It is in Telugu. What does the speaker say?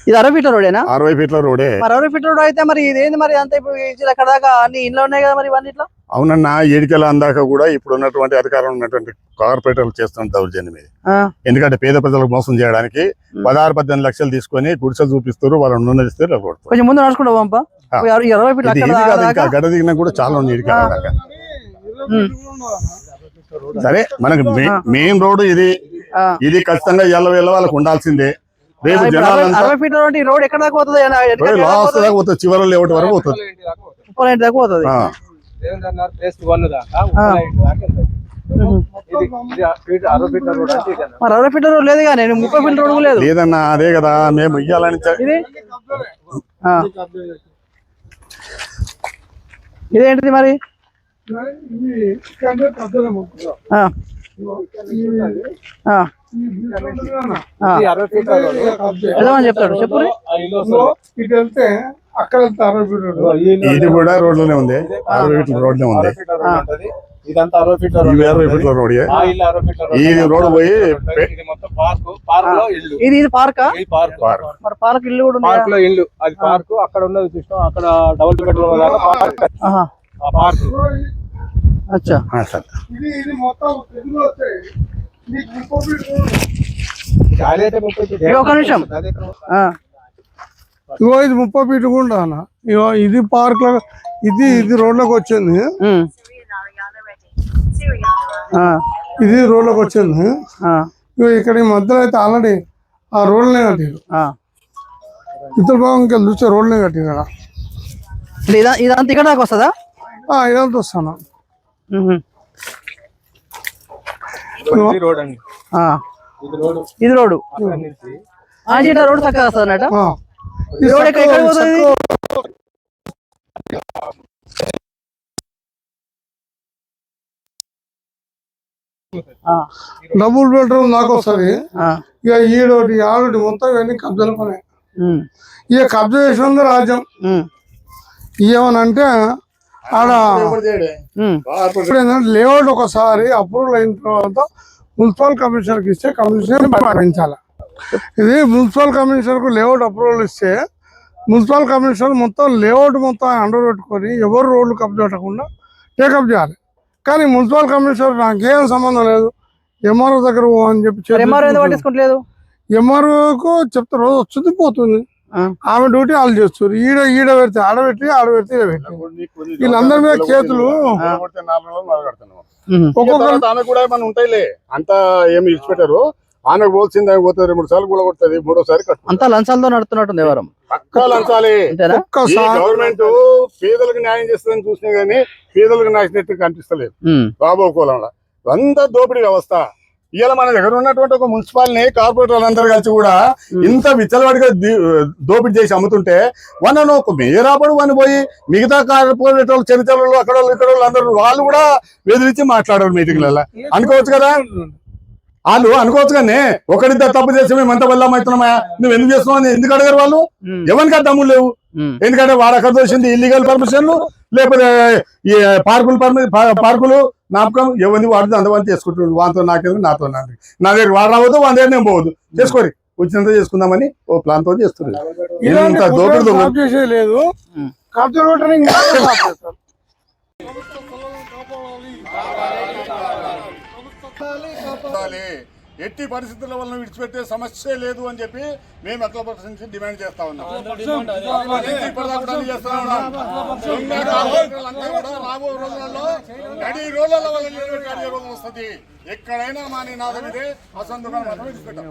ఇది 60 ఫీట్ల రోడేనా? 60 ఫీట్ల రోడే. మరి 60 ఫీట్ల రోడ్ అయితే మరి ఇదేంది మరి అంత ఇప్పుడు అక్కడ దాకా అన్ని ఇంట్లో ఉన్నాయి కదా మరి ఇవన్నీ ఇట్లా? అవునన్నా, ఏడికెళ్ళ అందాక కూడా ఇప్పుడు ఉన్నటువంటి అధికారం ఉన్నటువంటి కార్పొరేటర్లు చేస్తున్న దౌర్జన్యం ఇది. ఎందుకంటే పేద ప్రజలకు మోసం చేయడానికి 16-18 లక్షలు తీసుకొని గుడిసెలు చూపిస్తారు, వాళ్ళు నూనెస్తారు. కొంచెం ముందు నడుచుకుంటా పంప 20 ఫీట్ల గడ దిగినా కూడా చాలా ఉంది ఇడికెళ్ళ. సరే, మనకి మెయిన్ రోడ్ ఇది ఖచ్చితంగా ఎల్లవేళ వాళ్ళకు ఉండాల్సిందే. రేపు జనాలు 60 ఫీట్ల రోడ్ ఎక్కడ దాకా పోతుంది? లాస్ట్ దాకా పోతుంది, చివరి లేవటి వరకు పోతుంది. 30 దాకా పోతుంది. 60 ఫీట్ల రోడ్ లేదు కానీ 30 ఫీట్ల రోడ్ లేదు. లేదన్నా, అదే కదా మేము ఇయ్యాలని. ఇదేంటిది మరి? చెప్తాడు చెప్పు. ఇది కూడా రోడ్లోనే ఉంది, 60 ఫీట్ల రోడ్నే ఉంది. ఇదంతా 60 ఫీట్ల రోడ్. ఇది 60 ఫీట్ల రోడ్. ఈ రోడ్ పోయి ఇది పార్క్. మరి పార్క్ ఇల్లు కూడా పార్క్ లో ఇల్లు, అది పార్క్. అక్కడ ఉన్నది చూసినాం, అక్కడ డబుల్ బెడ్రూమ్ పార్క్. అచ్చా, ఇది మొత్తం ఒక నిమిషం. ఇగో ఇది 30 ఫీట్లు కూడా అన్న. ఇగో ఇది పార్క్ లో, ఇది రోడ్లోకి వచ్చింది. ఇది రోడ్లోకి వచ్చింది. ఇగో ఇక్కడ ఈ మధ్యలో అయితే ఆల్రెడీ ఆ రోడ్లనే కట్టారు. ఇతర భాగం ఇంకా చూస్తే రోడ్లనే కట్టారు. ఇదంతా ఇక్కడ దాకా వస్తుందా? ఇదంతా వస్తాను. ఇది రోడ్డు రోడ్ చక్కగా వస్తుంది అన్నట్టు. డబుల్ బెడ్రూమ్ దాకా వస్తుంది. ఇక ఈడోటి ఆడోటి మొత్తం ఇవన్నీ కబ్జాలు పనే. ఇక కబ్జా చేసిన రాజ్యం. ఏమనంటే ఆడ లేఅవుట్ ఒకసారి అప్రూవల్ అయిన తర్వాత మున్సిపల్ కమిషనర్కి ఇస్తే కమిషనర్ పాటించాలి. ఇది మున్సిపల్ కమిషనర్కు లేఅవుట్ అప్రూవల్ ఇస్తే మున్సిపల్ కమిషనర్ మొత్తం లేఅవుట్ మొత్తం అండర్ పెట్టుకొని ఎవరు రోడ్లు కబ్జా పెట్టకుండా టేకప్ చేయాలి. కానీ మున్సిపల్ కమిషనర్ నాకేం సంబంధం లేదు, ఎంఆర్ఓ దగ్గర అని చెప్పి ఎంఆర్ఓకు చెప్తే రోజు వచ్చింది పోతుంది. ఆమె డ్యూటీ వాళ్ళు చేస్తారు. ఈడ పెడితే ఆడబెట్టి ఆడబెడితే ఈడ పెట్టి వీళ్ళందరి మీద కేసులు. ఆమె కూడా ఏమైనా ఉంటాయిలే, అంతా ఏమి ఇచ్చిపెట్టారు. ఆమెకు పోల్సింది ఆమె పోతుంది, 2-3 సార్లు కూడా కొడుతుంది, 3వ సారి అంతా లంచాలతో నడుతున్నట్టుంది. ఎవరు పక్కా లంచాలే. గవర్నమెంట్ పేదలకు న్యాయం చేస్తుందని చూసినా గానీ పేదలకు నాశనట్టు కనిపిస్తలేదు బాబు కులంలో. అంతా దోపిడీ వ్యవస్థ. ఇవాళ మన దగ్గర ఉన్నటువంటి ఒక మున్సిపాలిటీ కార్పొరేటర్లు అందరూ కలిసి కూడా ఇంత విచ్చలవాడిగా దోపిడీ చేసి అమ్ముతుంటే వాళ్ళను ఒక మేయరాపడు అని పోయి మిగతా కార్పొరేటర్లు చరిత్రలు అక్కడ ఇక్కడ అందరూ వాళ్ళు కూడా బెదిరించి మాట్లాడారు మీటింగ్లలో. అనుకోవచ్చు కదా, వాళ్ళు అనుకోవచ్చు కానీ ఒకరిద్దరు తప్పు చేసి మేము ఎంత బల్లం అవుతున్నామా, నువ్వు ఎందుకు చేస్తున్నావు అని ఎందుకు అడిగారు వాళ్ళు? ఎవరికి దమ్ములు లేవు. ఎందుకంటే వాడు అక్కడ దోషింది ఇల్లీగల్ పర్మిషన్లు, లేకపోతే ఈ పార్కులు నాపకం ఎవరిని వాడితే అంతమంది చేసుకుంటున్నాడు. వాంతో నాకేదో నాతో నా దగ్గర వాడు రావద్దు, వాని దగ్గర నేను పోవద్దు, చేసుకోరి వచ్చినంత చేసుకుందామని ఓ ప్లాన్ తో చేస్తున్నారు. ఇంత దోపిడీ లేదు. ఎట్టి పరిస్థితుల వల్ల విడిచిపెట్టే సమస్య లేదు అని చెప్పి మేము అఖిల పక్షం నుంచి డిమాండ్ చేస్తా ఉన్నాం. రాబో రోజులలో నడి రోజుల వల్ల వస్తుంది. ఎక్కడైనా మా నినాదం ఇదే, అసందుగా విడిచిపెట్టాం.